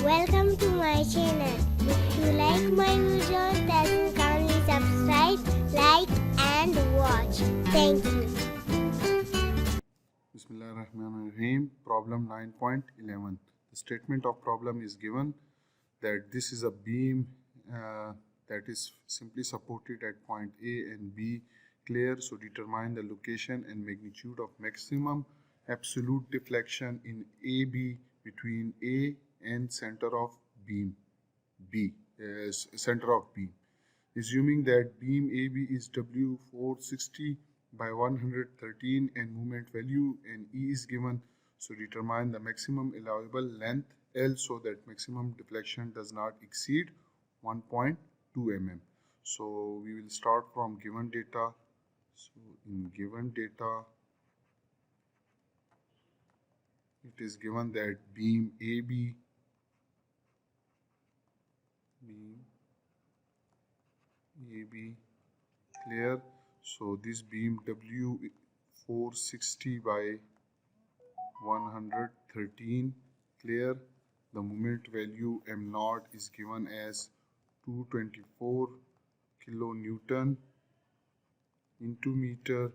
Welcome to my channel. If you like my videos, then kindly subscribe, like and watch. Thank you. Bismillahirrahmanirrahim. Problem 9.11. The statement of problem is given that this is a beam that is simply supported at point A and B clear. So determine the location and magnitude of maximum absolute deflection in AB between A and center of beam B. Center of beam. Assuming that beam AB is W460 by 113 and moment value and E is given, so determine the maximum allowable length L so that maximum deflection does not exceed 1.2 mm. So we will start from given data. So in given data, it is given that beam AB clear. So this beam W460 by 113 clear. The moment value m0 is given as 224 kilonewton into meter,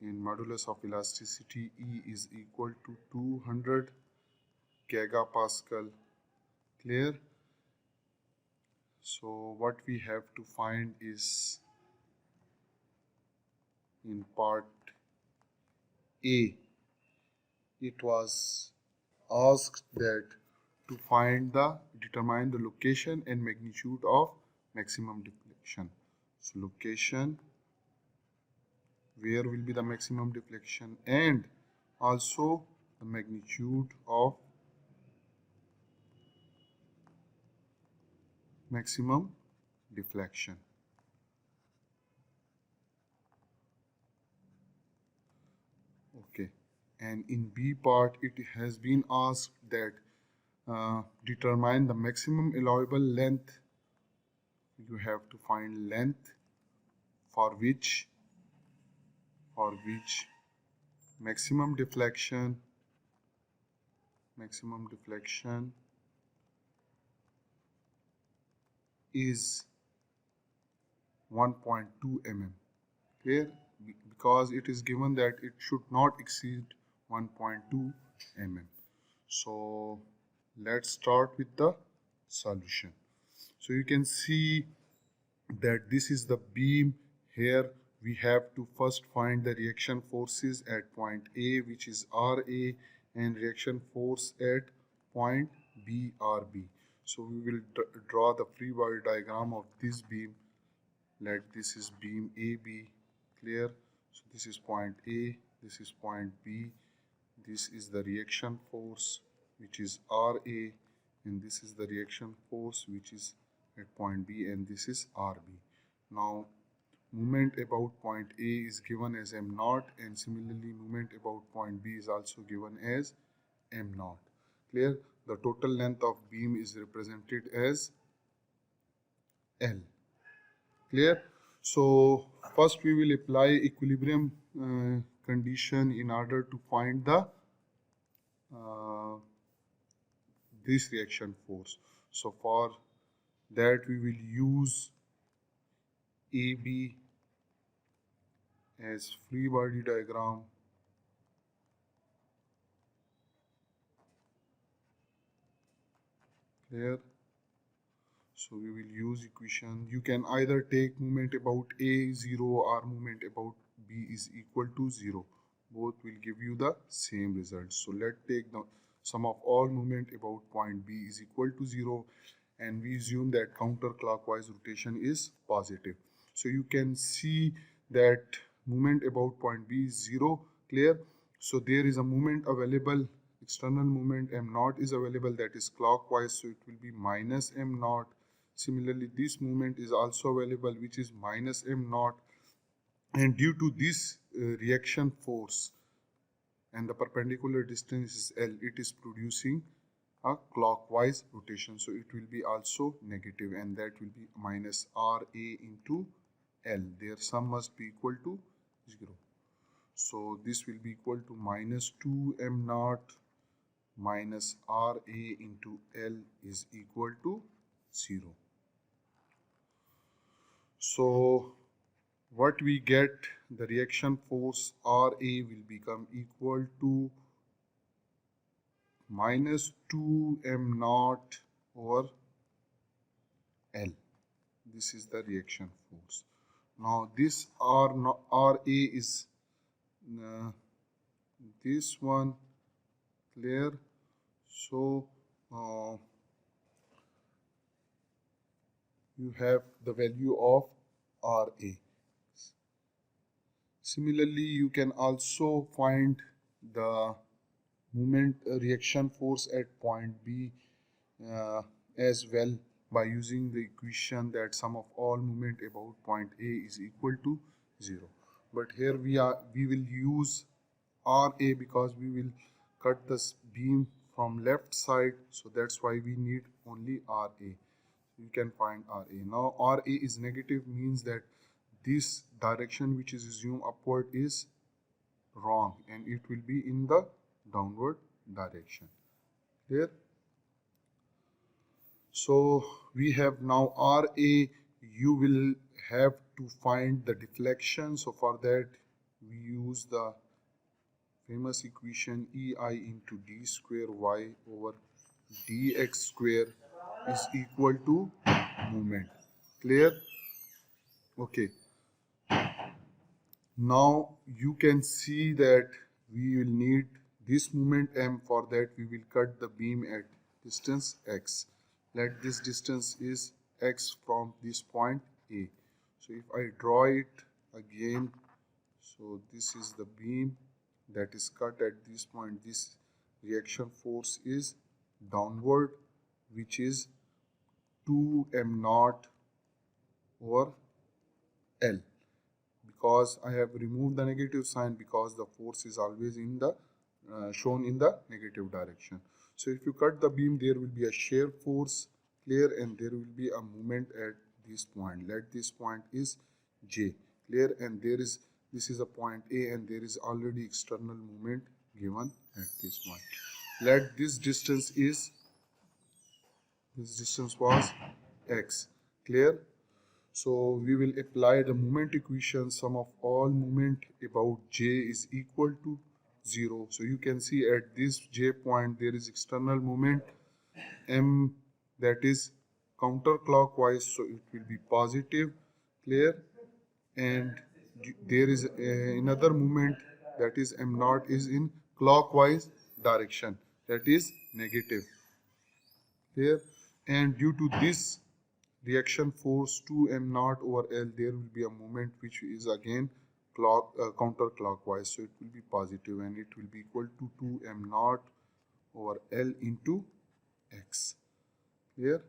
and modulus of elasticity E is equal to 200 gigapascal clear. So what we have to find is in part A, it was asked that to determine the location and magnitude of maximum deflection. So location, where will be the maximum deflection, and also the magnitude of maximum deflection. Okay, and in B part it has been asked that determine the maximum allowable length. You have to find length for which maximum deflection is 1.2 mm. Clear? Because it is given that it should not exceed 1.2 mm. So let's start with the solution. So you can see that this is the beam. Here we have to first find the reaction forces at point A, which is RA, and reaction force at point B, RB. So we will draw the free body diagram of this beam. Let this is beam AB clear. So this is point A, this is point B, this is the reaction force which is RA, and this is the reaction force which is at point B, and this is RB. Now moment about point A is given as m0, and similarly moment about point B is also given as m0. Clear? The total length of beam is represented as L. Clear? So first we will apply equilibrium condition in order to find the this reaction force. So for that we will use AB as free body diagram. Clear? So we will use equation. You can either take moment about A 0 or moment about B is equal to 0. Both will give you the same result. So let's take the sum of all moment about point B is equal to 0, and we assume that counterclockwise rotation is positive. So you can see that moment about point B is 0. Clear? So there is a moment available, external moment m0 is available, that is clockwise, so it will be minus m0. Similarly, this moment is also available, which is minus m0, and due to this reaction force and the perpendicular distance is L, it is producing a clockwise rotation, so it will be also negative, and that will be minus RA into L. Their sum must be equal to 0. So this will be equal to minus 2 m0 minus RA into L is equal to 0. So what we get, the reaction force RA will become equal to minus 2m naught over L. This is the reaction force. Now this RA is this one, clear? So you have the value of RA. Similarly, you can also find the moment reaction force at point B as well by using the equation that sum of all moment about point A is equal to 0. But here we will use RA because we will cut this beam from left side, so that's why we need only RA. You can find RA. Now RA is negative, means that this direction which is assumed upward is wrong and it will be in the downward direction. Clear? So we have now RA. You will have to find the deflection. So for that we use the famous equation EI into d square y over dx square is equal to moment. Clear? Okay. Now you can see that we will need this moment m. For that we will cut the beam at distance x. Let this distance is x from this point A. So if I draw it again, so this is the beam that is cut at this point. This reaction force is downward, which is 2m naught over L. Because I have removed the negative sign, because the force is always in the shown in the negative direction. So if you cut the beam, there will be a shear force, clear, and there will be a moment at this point. Let this point is J, clear, and this is a point A and there is already external moment given at this point. Let this distance was x, clear. So we will apply the moment equation. Sum of all moment about J is equal to 0. So you can see at this J point there is external moment m, that is counterclockwise, so it will be positive, clear, and there is another moment, that is m naught is in clockwise direction, that is negative, clear, and due to this reaction force 2m naught over L, there will be a moment which is again counterclockwise, so it will be positive and it will be equal to 2m naught over L into x. Clear?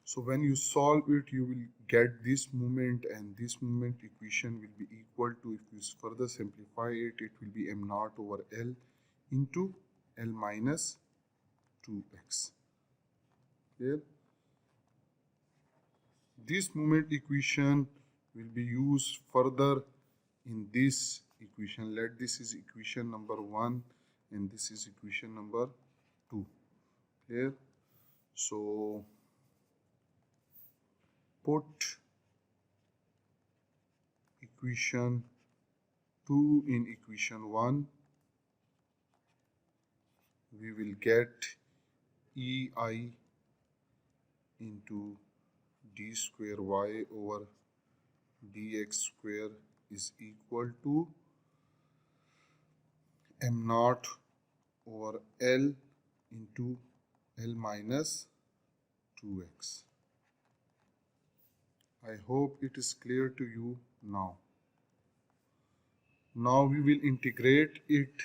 So when you solve it, you will get this moment, and this moment equation will be equal to, if you further simplify it, it will be m naught over L into L minus 2x. Clear? This moment equation will be used further in this equation. Let this is equation number 1 and this is equation number 2. Clear? So put equation 2 in equation 1, we will get EI into d square y over dx square is equal to m naught over L into L minus 2x. I hope it is clear to you now. Now we will integrate it.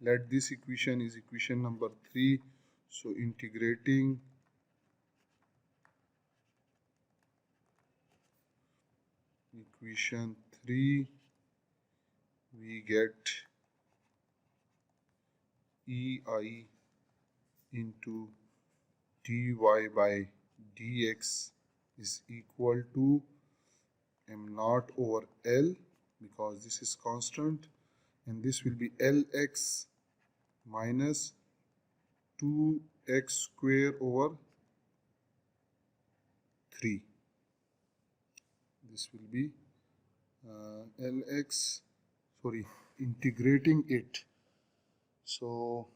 Let this equation is equation number 3. So integrating equation 3, we get EI into dy by dx is equal to m naught over L, because this is constant, and this will be Lx minus 2x square over 3. This will be Lx, sorry, integrating it. So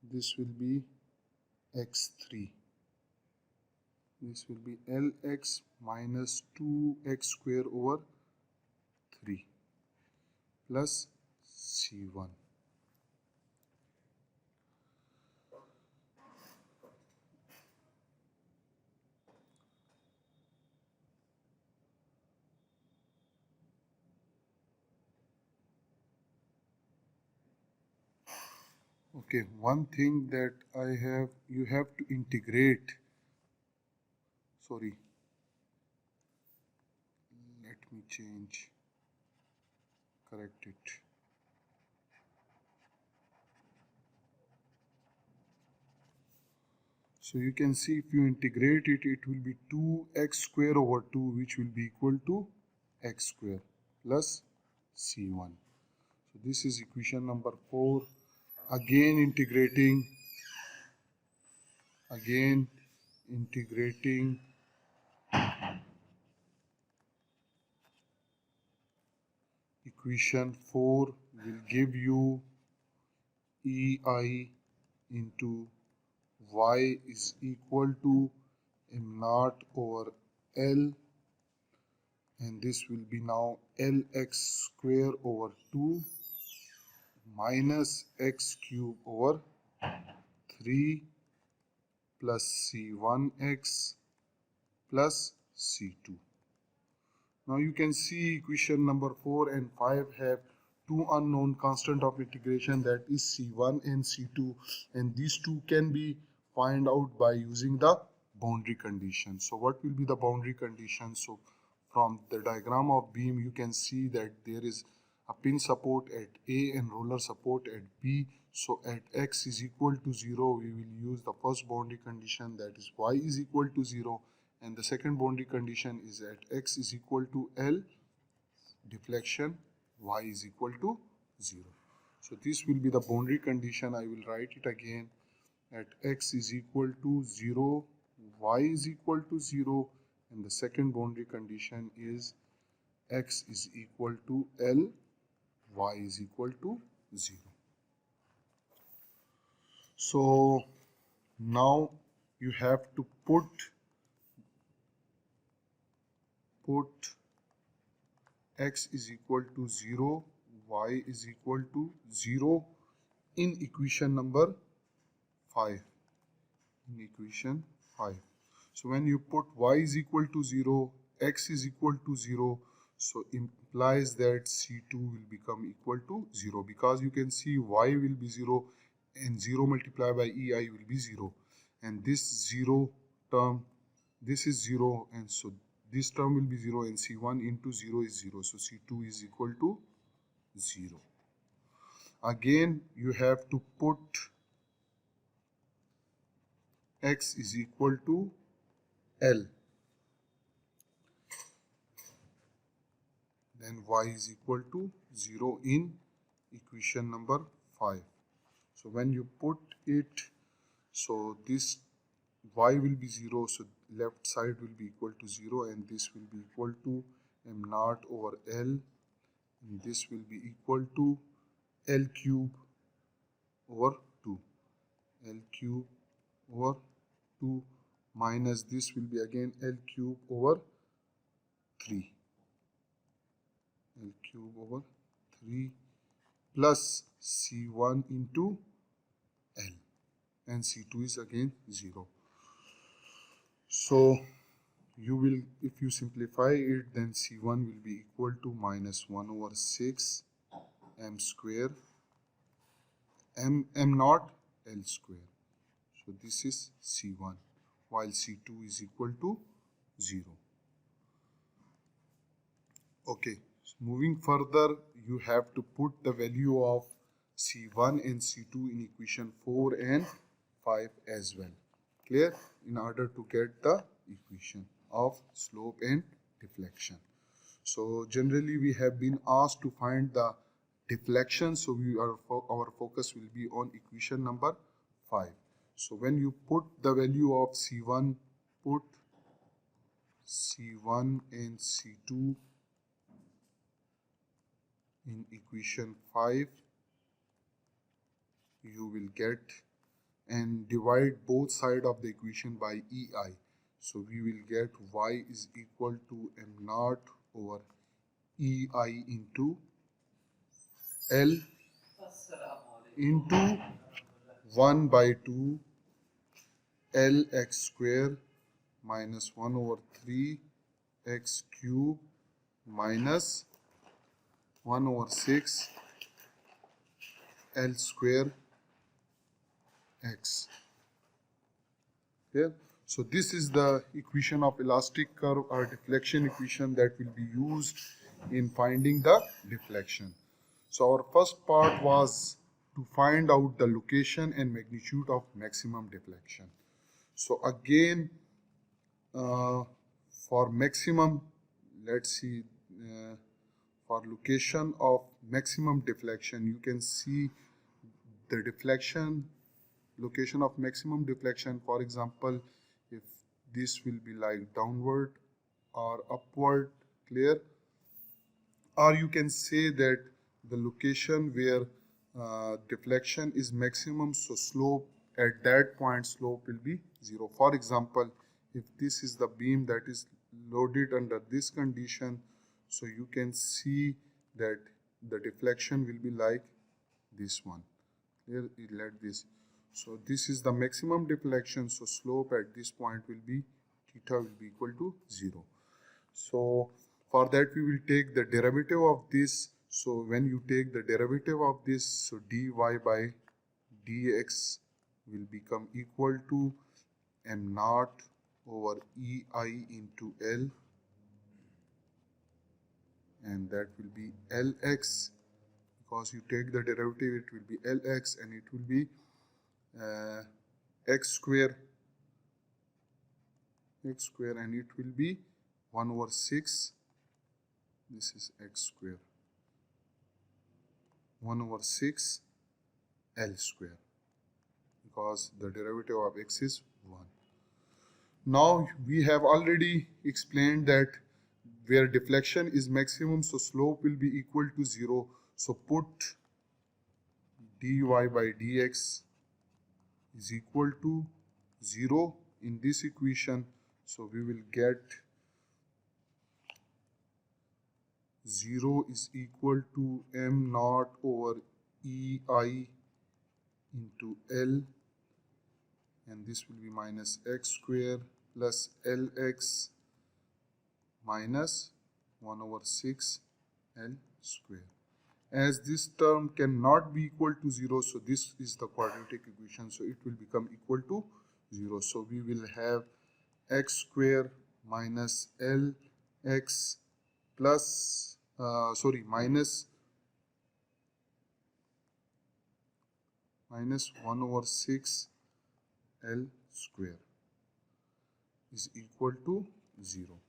this will be x3. This will be Lx minus 2x square over 3 plus C1. Okay, one thing that you have to integrate, sorry, let me correct it. So you can see if you integrate it, it will be 2x square over 2, which will be equal to x square plus C1. So this is equation number 4. Again integrating equation 4 will give you EI into y is equal to m naught over L, and this will be now Lx square over 2 minus x cube over 3 plus C1x plus C2. Now you can see equation number 4 and 5 have two unknown constant of integration, that is C1 and C2, and these two can be found out by using the boundary condition. So what will be the boundary condition? So from the diagram of beam you can see that there is a pin support at A and roller support at B. So at x is equal to 0 we will use the first boundary condition, that is y is equal to 0, and the second boundary condition is at x is equal to L, deflection, y is equal to 0. So this will be the boundary condition. I will write it again. At x is equal to 0, y is equal to 0, and the second boundary condition is x is equal to L, y is equal to 0. So now you have to put x is equal to 0, y is equal to 0 in equation number 5. So when you put y is equal to 0, x is equal to 0, so implies that C2 will become equal to 0, because you can see y will be 0 and 0 multiplied by EI will be 0, and this 0 term, this is 0, and so this term will be 0, and C1 into 0 is 0, so C2 is equal to 0. Again you have to put x is equal to L, then y is equal to 0 in equation number 5. So when you put it, so this y will be 0, so left side will be equal to 0, and this will be equal to m naught over L, and this will be equal to L cube over 2, L cube over 2 minus this will be again L cube over 3, L cube over 3 plus C1 into L, and C2 is again 0. So you will, if you simplify it, then C1 will be equal to minus 1 over 6 m square m naught L square. So this is C1, while C2 is equal to 0. Okay, so moving further, you have to put the value of C1 and C2 in equation 4 and 5 as well. Clear? In order to get the equation of slope and deflection. So generally we have been asked to find the deflection. So our focus will be on equation number 5. So when you put the value of C1, put C1 and C2 in equation 5, you will get, and divide both sides of the equation by EI. So we will get y is equal to m naught over EI into L into 1 by 2 Lx square minus 1 over 3 x cube minus 1 over 6 L square x. Here, so this is the equation of elastic curve or deflection equation that will be used in finding the deflection. So our first part was to find out the location and magnitude of maximum deflection. So again, for maximum, let's see, for location of maximum deflection, you can see the deflection, location of maximum deflection. For example, if this will be like downward or upward, clear? Or you can say that the location where deflection is maximum, so slope at that point, slope will be 0. For example, if this is the beam that is loaded under this condition, so you can see that the deflection will be like this one. Here, let this. So this is the maximum deflection, so slope at this point will be theta will be equal to 0. So for that we will take the derivative of this. So when you take the derivative of this, so dy by dx will become equal to m naught over EI into L, and that will be Lx. Because you take the derivative, it will be Lx, and it will be x square, and it will be 1 over 6. This is x square, 1 over 6 L square, because the derivative of x is 1. Now we have already explained that where deflection is maximum, so slope will be equal to 0. So put dy by dx is equal to 0 in this equation. So we will get 0 is equal to m naught over EI into L, and this will be minus x square plus Lx minus 1 over 6 L square. As this term cannot be equal to 0, so this is the quadratic equation, so it will become equal to 0. So we will have x square minus Lx plus minus 1 over 6 L square is equal to 0.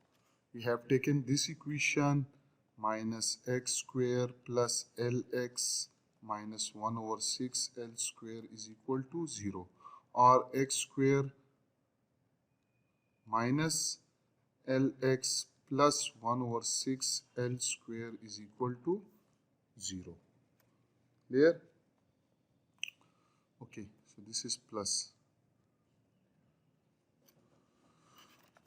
We have taken this equation, minus x square plus Lx minus 1 over 6 L square is equal to 0, or x square minus Lx plus 1 over 6 L square is equal to 0. Clear? Okay, so this is plus.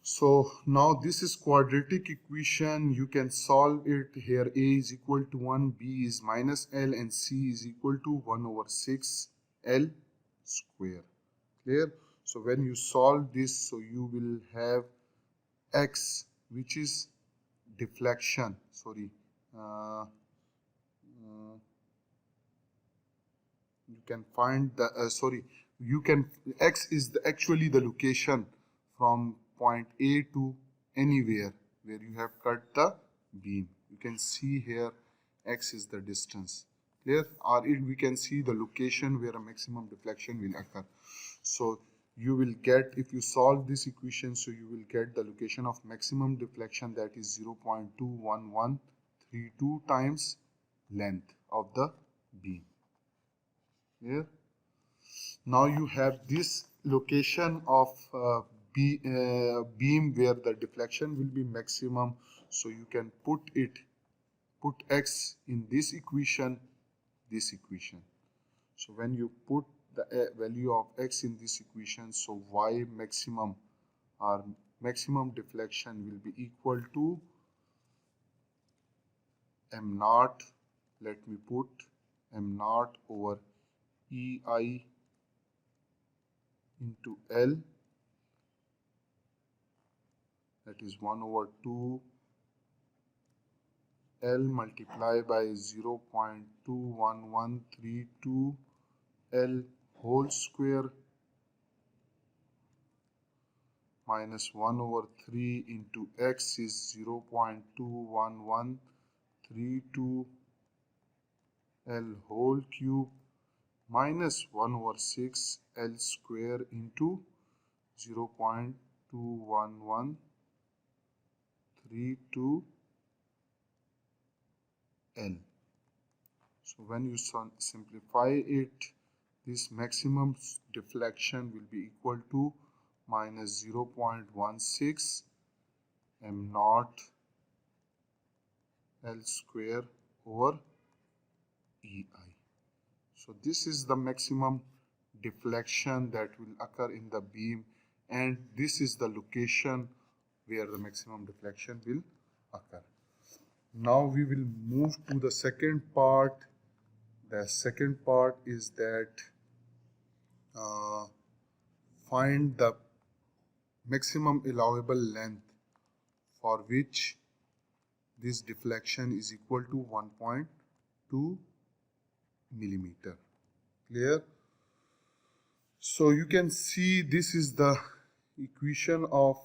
So now this is quadratic equation. You can solve it here. A is equal to 1, B is minus L, and C is equal to 1 over 6 L square. Clear? So when you solve this, so you will have X, which is deflection. You can find the X is actually the location from point A to anywhere where you have cut the beam. You can see here X is the distance. Clear? Or we can see the location where a maximum deflection will occur. So you will get, if you solve this equation, so you will get the location of maximum deflection, that is 0.21132 times length of the beam. Here, now you have this location of beam where the deflection will be maximum, so you can put x in this equation. So when you put the value of x in this equation, so y maximum or maximum deflection will be equal to m naught, let me put m naught over ei into L, that is 1 over 2 L multiplied by 0.21132 L whole square minus 1 over 3 into x is 0.21132 L whole cube minus 1 over 6 L square into 0.21132 L. So when you simplify it, this maximum deflection will be equal to minus 0.16 m naught L square over ei. So this is the maximum deflection that will occur in the beam, and this is the location where the maximum deflection will occur. Now we will move to the second part. The second part is that find the maximum allowable length for which this deflection is equal to 1.2 millimeter. Clear? So you can see this is the equation of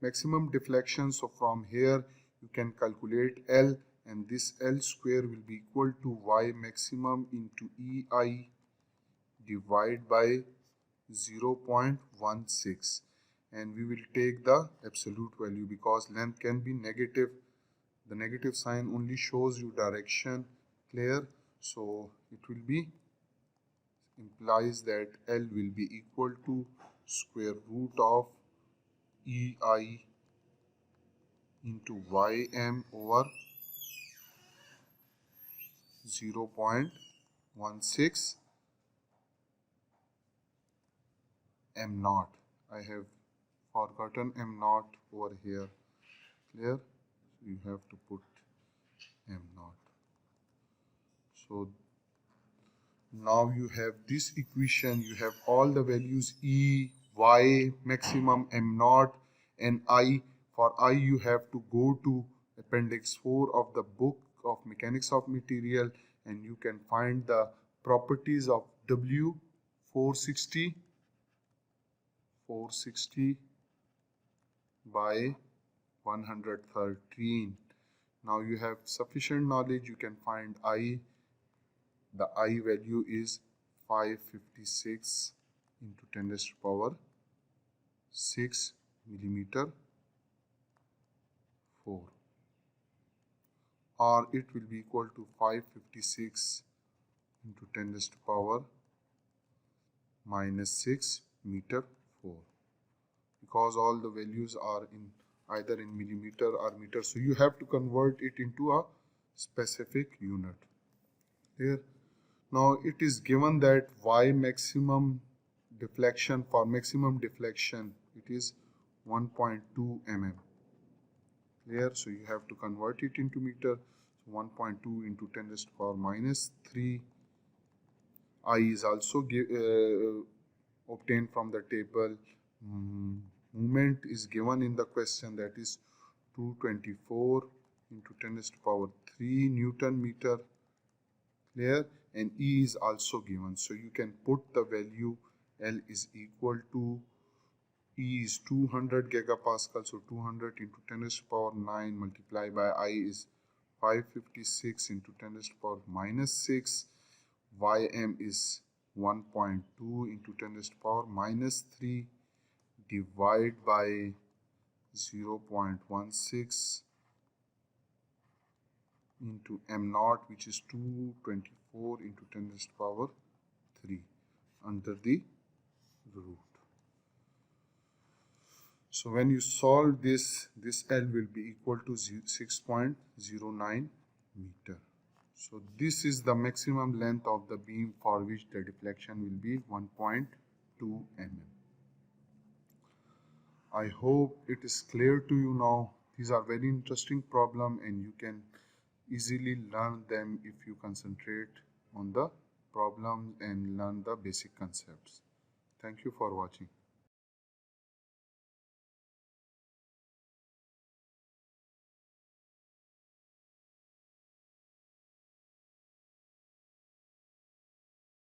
maximum deflection. So from here you can calculate L, and this L square will be equal to y maximum into ei divided by 0.16, and we will take the absolute value because length can be negative. The negative sign only shows you direction. Clear? So it will be implies that L will be equal to square root of ei into ym over 0.16 m naught. I have forgotten m naught over here. Clear? So you have to put m naught. So now you have this equation, you have all the values E, Y, maximum, M naught and I. For I you have to go to appendix 4 of the book of mechanics of material, and you can find the properties of W 460 by 113. Now you have sufficient knowledge, you can find I. The I value is 556 into 10 raised to power 6 millimeter 4, or it will be equal to 556 into 10 raised to power minus 6 meter 4, because all the values are in either in millimeter or meter, so you have to convert it into a specific unit. Here now it is given that y maximum deflection, for maximum deflection it is 1.2 mm. Clear? So you have to convert it into meter. So 1.2 into 10 raised to power minus 3. I is also obtained from the table. Moment is given in the question, that is 224 into 10 raised to power 3 Newton meter. Clear? And E is also given, so you can put the value L is equal to E is 200 gigapascal, so 200 into 10 raised to power 9 multiplied by I is 556 into 10 raised to power minus 6. Ym is 1.2 into 10 raised to power minus 3 divided by 0.16 into m naught, which is 224 into 10 raised to the power 3 under the root. So when you solve this, this L will be equal to 6.09 meter. So this is the maximum length of the beam for which the deflection will be 1.2 mm. I hope it is clear to you now. These are very interesting problem and you can easily learn them if you concentrate on the problems and learn the basic concepts. Thank you for watching.